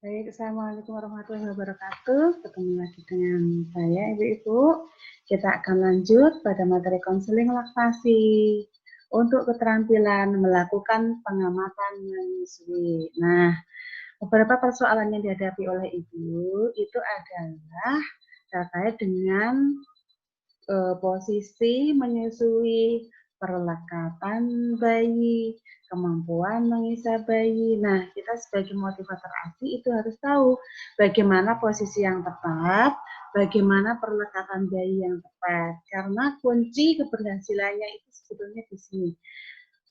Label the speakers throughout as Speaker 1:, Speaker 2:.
Speaker 1: Baik, Assalamualaikum warahmatullahi wabarakatuh. Ketemu lagi dengan saya, Ibu-Ibu. Kita akan lanjut pada materi konseling laktasi untuk keterampilan melakukan pengamatan menyusui. Nah, beberapa persoalan yang dihadapi oleh Ibu itu adalah terkait dengan posisi menyusui, perlekatan bayi, kemampuan mengisah bayi. Nah, kita sebagai motivator ASI itu harus tahu bagaimana posisi yang tepat, bagaimana perlekatan bayi yang tepat. Karena kunci keberhasilannya itu sebetulnya di sini.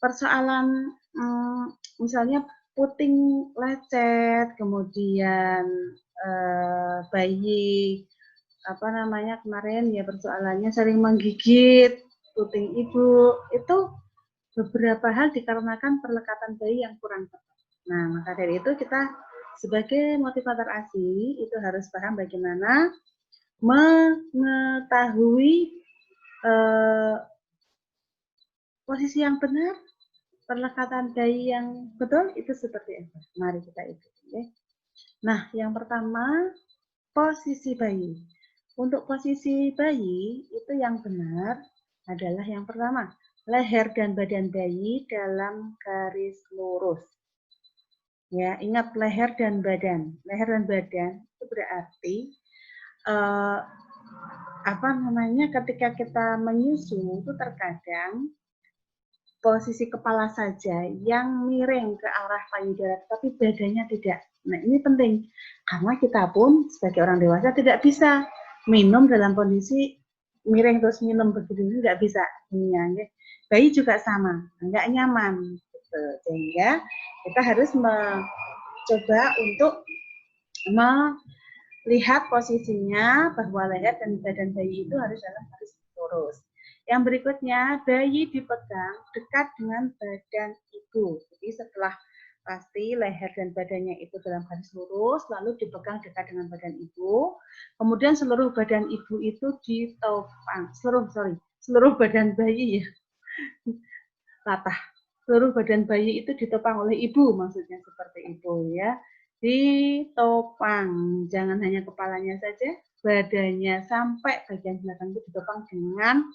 Speaker 1: Persoalan misalnya puting lecet, kemudian bayi kemarin ya persoalannya sering menggigit puting ibu, itu beberapa hal dikarenakan perlekatan bayi yang kurang tepat. Nah, maka dari itu kita sebagai motivator ASI itu harus paham bagaimana mengetahui posisi yang benar, perlekatan bayi yang betul itu seperti apa. Mari kita ikuti. Ya. Nah, yang pertama posisi bayi. Untuk posisi bayi, itu yang benar adalah yang pertama, leher dan badan bayi dalam garis lurus. Ya, ingat leher dan badan. Leher dan badan itu berarti ketika kita menyusu itu terkadang posisi kepala saja yang miring ke arah payudara, tapi badannya tidak. Nah, ini penting karena kita pun sebagai orang dewasa tidak bisa minum dalam kondisi miring terus minum begitu, nggak bisa. Bayi juga sama, nggak nyaman. Gitu. Sehingga kita harus mencoba untuk melihat posisinya bahwa leher dan badan bayi itu harus dalam garis lurus. Yang berikutnya, bayi dipegang dekat dengan badan ibu. Jadi setelah pasti leher dan badannya itu dalam garis lurus, lalu dipegang dekat dengan badan ibu. Kemudian seluruh badan ibu itu ditopang, seluruh badan bayi ya, latah. Seluruh badan bayi itu ditopang oleh ibu, maksudnya seperti itu ya. Ditopang, jangan hanya kepalanya saja, badannya sampai bagian belakang itu ditopang dengan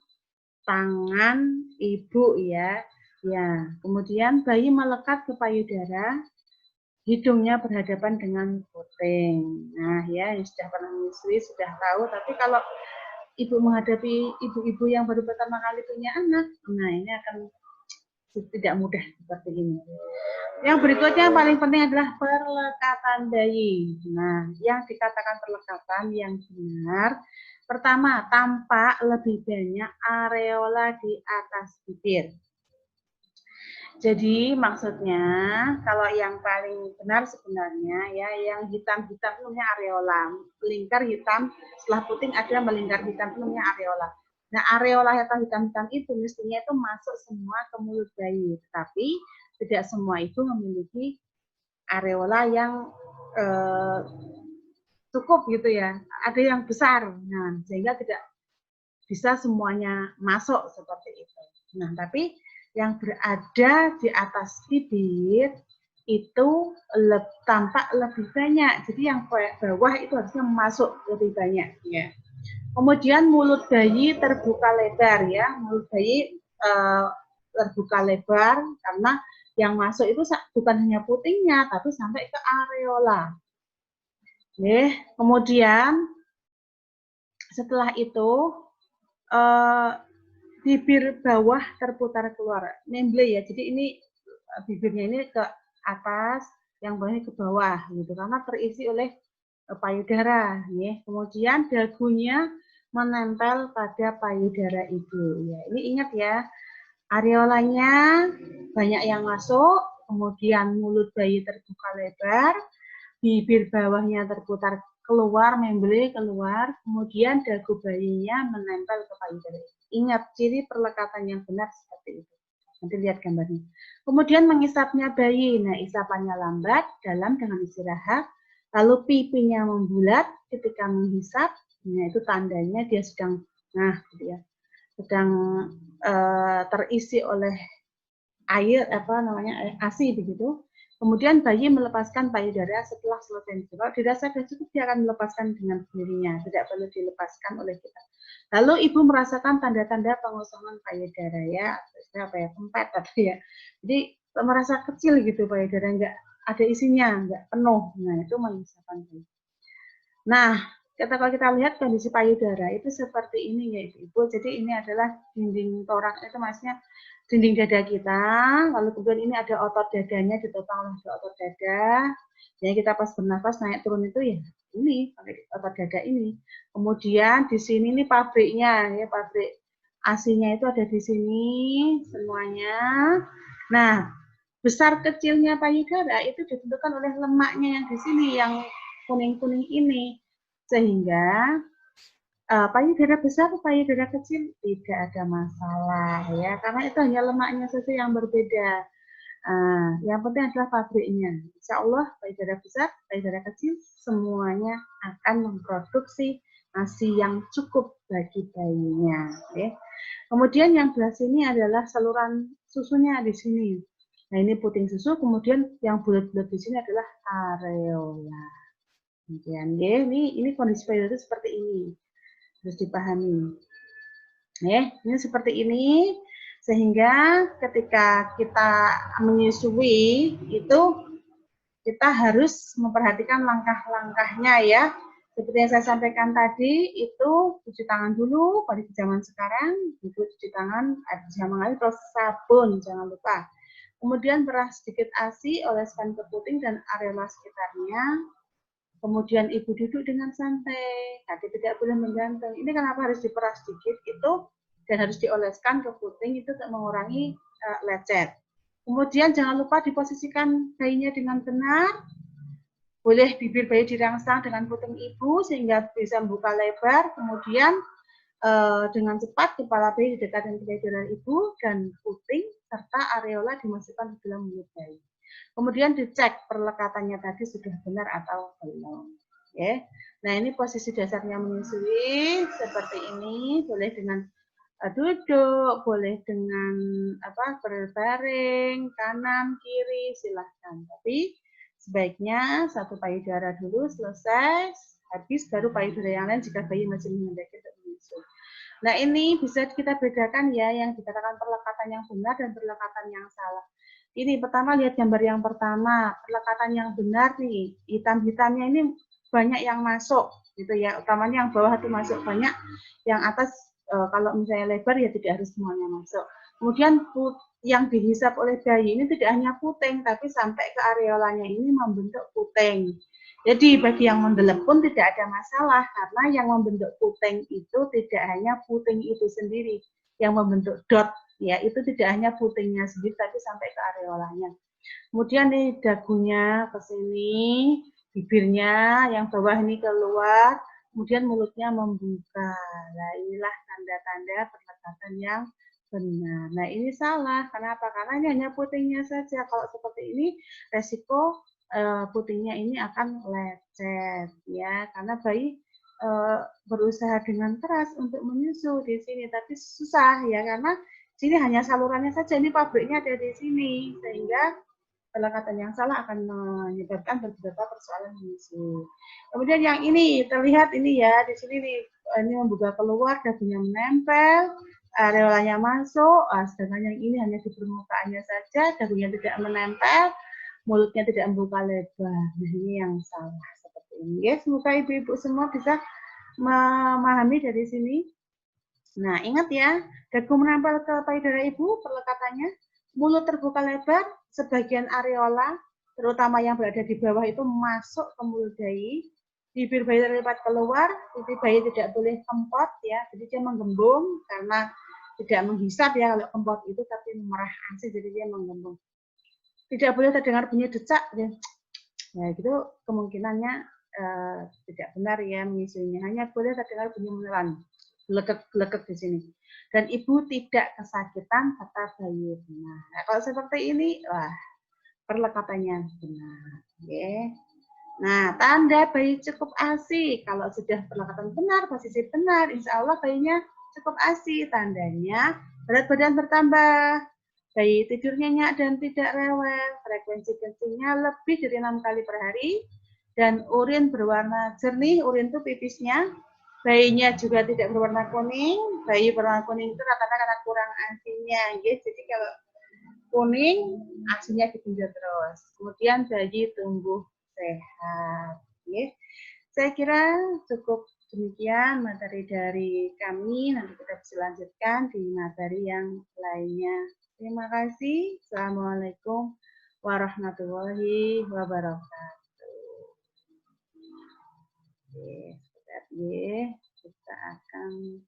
Speaker 1: tangan ibu ya. Ya, kemudian bayi melekat ke payudara, hidungnya berhadapan dengan puting. Nah, ya, yang sudah pernah menyusui sudah tahu, tapi kalau ibu menghadapi ibu-ibu yang baru pertama kali punya anak, nah ini akan tidak mudah seperti ini. Yang berikutnya yang paling penting adalah perlekatan bayi. Nah, yang dikatakan perlekatan yang benar, pertama, tampak lebih banyak areola di atas bibir. Jadi maksudnya kalau yang paling benar sebenarnya ya yang hitam-hitam itu namanya areola. Melingkar hitam setelah puting ada melingkar hitam itu namanya areola. Nah, areola atau hitam-hitam itu mestinya itu masuk semua ke mulut bayi. Tapi tidak semua itu memiliki areola yang cukup gitu ya. Ada yang besar. Nah, sehingga tidak bisa semuanya masuk seperti itu. Nah, tapi yang berada di atas bibir itu tampak lebih banyak. Jadi yang bawah itu harusnya masuk lebih banyak ya. Kemudian mulut bayi terbuka lebar ya. Mulut bayi terbuka lebar karena yang masuk itu bukan hanya putingnya tapi sampai ke areola. Kemudian setelah itu bibir bawah terputar keluar, memble ya. Jadi ini bibirnya ini ke atas, yang bawahnya ke bawah gitu karena terisi oleh payudara ya. Kemudian dagunya menempel pada payudara ibu ya. Ini ingat ya, areolanya banyak yang masuk, kemudian mulut bayi terbuka lebar, bibir bawahnya terputar keluar, memble keluar, kemudian dagu bayinya menempel ke payudara. Ingat ciri perlekatan yang benar seperti itu. Nanti lihat gambarnya. Kemudian mengisapnya bayi. Nah, isapannya lambat, dalam dengan istirahat. Lalu pipinya membulat ketika menghisap. Nah, itu tandanya dia sedang, sedang terisi oleh air, ASI begitu. Kemudian bayi melepaskan payudara setelah selesai. Kalau dirasa sudah cukup, dia akan melepaskan dengan sendirinya, tidak perlu dilepaskan oleh kita. Lalu ibu merasakan tanda-tanda pengosongan payudara ya, apa ya, kempet tadi ya. Jadi merasa kecil gitu payudara, nggak ada isinya, nggak penuh. Nah itu mengisahkan. Nah, kalau kita lihat kondisi payudara itu seperti ini ya ibu. Jadi ini adalah dinding torak, itu maksudnya dinding dada kita. Lalu kemudian ini ada otot dadanya, ditopang oleh otot dada. Jadi kita pas bernafas naik turun itu ya ini otot dada ini. Kemudian di sini nih pabriknya ya, pabrik asinya itu ada di sini semuanya. Nah, besar kecilnya payudara itu ditentukan oleh lemaknya yang di sini, yang kuning-kuning ini. Sehingga payudara besar, payudara kecil tidak ada masalah ya, karena itu hanya lemaknya saja yang berbeda. Yang penting adalah pabriknya. Insya Allah payudara besar, payudara kecil semuanya akan memproduksi ASI yang cukup bagi bayinya. Ya. Kemudian yang belah sini adalah saluran susunya di sini. Nah ini puting susu, kemudian yang bulat-bulat di sini adalah areola. Kemudian ya, ini kondisi payudara seperti ini, harus dipahami. Ya, ini seperti ini, sehingga ketika kita menyusui itu kita harus memperhatikan langkah-langkahnya ya. Seperti yang saya sampaikan tadi, itu cuci tangan dulu. Pada zaman sekarang, itu cuci tangan, jangan mengalir terus sabun, jangan lupa. Kemudian beras sedikit ASI, oleskan ke puting dan areola sekitarnya. Kemudian ibu duduk dengan santai, kaki tidak boleh menggantung. Ini kenapa harus diperas sedikit itu dan harus dioleskan ke puting itu untuk mengurangi lecet. Kemudian jangan lupa diposisikan bayinya dengan benar. Boleh bibir bayi dirangsang dengan puting ibu sehingga bisa membuka lebar. Kemudian dengan cepat kepala bayi didekatkan ke payudara ibu dan puting serta areola dimasukkan ke dalam mulut bayi. Kemudian dicek perlekatannya tadi sudah benar atau belum. Ya. Nah ini posisi dasarnya menyusui seperti ini, boleh dengan duduk, boleh dengan berbaring, kanan, kiri, silahkan. Tapi sebaiknya satu payudara dulu selesai, habis baru payudara yang lain jika bayi masih mengendaki untuk menyusui. Nah ini bisa kita bedakan ya, yang dikatakan perlekatan yang benar dan perlekatan yang salah. Ini pertama lihat gambar yang pertama, perlekatan yang benar nih, hitam-hitamnya ini banyak yang masuk gitu ya, utamanya yang bawah itu masuk banyak, yang atas kalau misalnya lebar ya tidak harus semuanya masuk. Kemudian yang dihisap oleh bayi ini tidak hanya puting, tapi sampai ke areolanya ini membentuk puting. Jadi bagi yang mendelep pun tidak ada masalah, karena yang membentuk puting itu tidak hanya puting itu sendiri, yang membentuk dot ya itu tidak hanya putingnya sendiri, tapi sampai ke areolanya. Kemudian nih dagunya ke sini, bibirnya yang bawah ini keluar, kemudian mulutnya membuka. Nah inilah tanda-tanda perlekatan yang benar. Nah ini salah, kenapa? Karena ini hanya putingnya saja. Kalau seperti ini resiko putingnya ini akan lecet ya, karena bayi berusaha dengan keras untuk menyusu di sini, tapi susah ya, karena sini hanya salurannya saja, ini pabriknya ada di sini, sehingga perlekatan yang salah akan menyebabkan beberapa persoalan menyusu. Kemudian yang ini terlihat ini ya, di sini nih, ini membuka keluar, dagunya menempel, areolanya masuk, sedangkan yang ini hanya di permukaannya saja, dagunya tidak menempel, mulutnya tidak membuka lebar. Nah ini yang salah seperti ini. Ya, semoga ibu-ibu semua bisa memahami dari sini. Nah, ingat ya, dagu menempel ke payudara ibu, perlekatannya, mulut terbuka lebar, sebagian areola, terutama yang berada di bawah itu masuk ke mulut bayi, bibir bayi terlipat keluar, pipi bayi tidak boleh kempot ya, jadi dia menggembung karena tidak menghisap ya kalau kempot itu, tapi merah ASI, jadi dia menggembung. Tidak boleh terdengar bunyi decak, ya, gitu kemungkinannya tidak benar ya menyusuinya, hanya boleh terdengar bunyi menelan. Gelek-gelek di sini. Dan ibu tidak kesakitan kata bayi benar. Nah, kalau seperti ini, wah, perlekatannya benar. Okay. Nah, tanda bayi cukup ASI. Kalau sudah perlekatan benar, posisi benar, insya Allah bayinya cukup ASI. Tandanya berat badan bertambah, Bayi tidurnya nyenyak dan tidak rewel, frekuensi kencingnya lebih dari 6 kali per hari, dan urin berwarna jernih, urin itu pipisnya. Bayinya juga tidak berwarna kuning, bayi berwarna kuning itu rata-rata karena kurang asinya. Jadi kalau kuning, asinya digenjot terus. Kemudian bayi tumbuh sehat. Saya kira cukup demikian materi dari kami. Nanti kita bisa lanjutkan di materi yang lainnya. Terima kasih. Assalamualaikum warahmatullahi wabarakatuh. Oke, kita akan